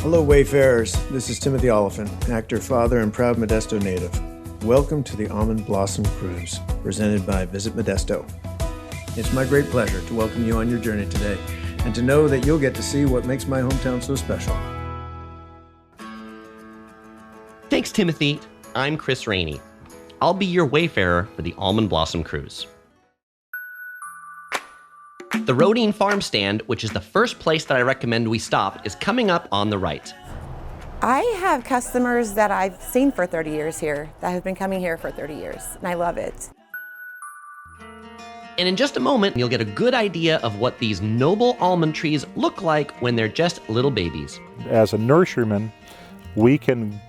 Hello Wayfarers, this is Timothy Oliphant, actor, father, and proud Modesto native. Welcome to the Almond Blossom Cruise, presented by Visit Modesto. It's my great pleasure to welcome you on your journey today, and to know that you'll get to see what makes my hometown so special. Thanks, Timothy. I'm Chris Rainey. I'll be your wayfarer for the Almond Blossom Cruise. The Rodine Farm Stand, which is the first place that I recommend we stop, is coming up on the right. I have customers that I've seen for 30 years here, that have been coming here for 30 years, and I love it. And in just a moment, you'll get a good idea of what these noble almond trees look like when they're just little babies. As a nurseryman, we can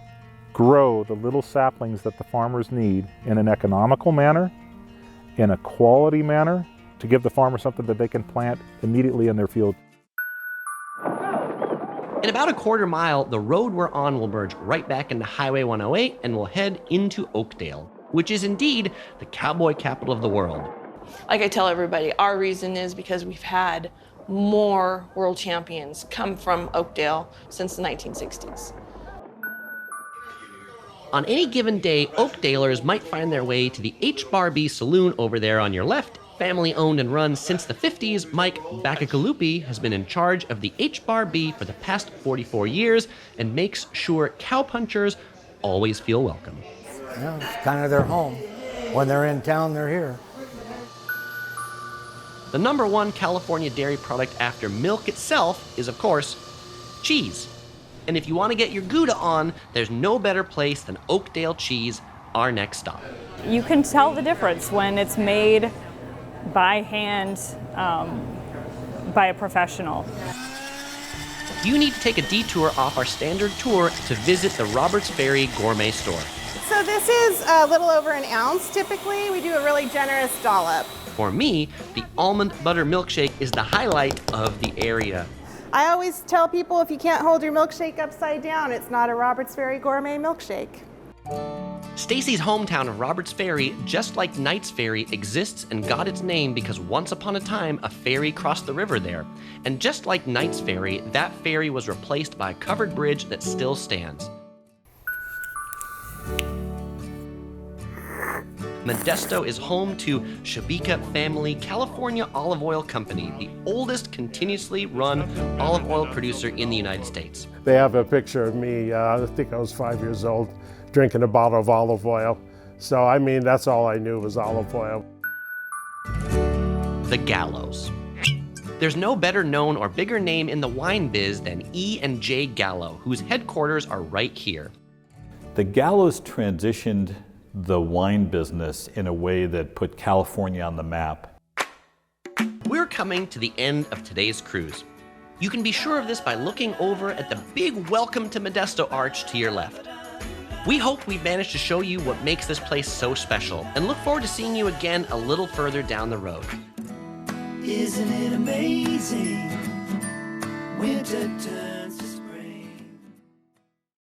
grow the little saplings that the farmers need in an economical manner, in a quality manner, to give the farmer something that they can plant immediately in their field. In about a quarter mile, the road we're on will merge right back into Highway 108 and we'll head into Oakdale, which is indeed the cowboy capital of the world. Like I tell everybody, our reason is because we've had more world champions come from Oakdale since the 1960s. On any given day, Oakdalers might find their way to the H-Bar-B Saloon over there on your left. Family owned and run since the 50s, Mike Bacacalupi has been in charge of the H-Bar-B for the past 44 years and makes sure cowpunchers always feel welcome. Yeah, it's kind of their home. When they're in town, they're here. The number one California dairy product after milk itself is, of course, cheese. And if you want to get your Gouda on, there's no better place than Oakdale Cheese, our next stop. You can tell the difference when it's made by hand, by a professional. You need to take a detour off our standard tour to visit the Roberts Ferry Gourmet Store. So this is a little over an ounce typically. We do a really generous dollop. For me, the almond butter milkshake is the highlight of the area. I always tell people if you can't hold your milkshake upside down, it's not a Roberts Ferry Gourmet milkshake. Stacy's hometown of Roberts Ferry, just like Knights Ferry, exists and got its name because once upon a time a ferry crossed the river there. And just like Knights Ferry, that ferry was replaced by a covered bridge that still stands. Modesto is home to Shabika Family California Olive Oil Company, the oldest continuously run olive oil producer in the United States. They have a picture of me, I think I was 5 years old, drinking a bottle of olive oil. So, I mean, that's all I knew was olive oil. The Gallos. There's no better known or bigger name in the wine biz than E&J Gallo, whose headquarters are right here. The Gallos transitioned the wine business in a way that put California on the map. We're coming to the end of today's cruise. You can be sure of this by looking over at the big Welcome to Modesto arch to your left. We hope we've managed to show you what makes this place so special and look forward to seeing you again a little further down the road. Isn't it amazing? Winter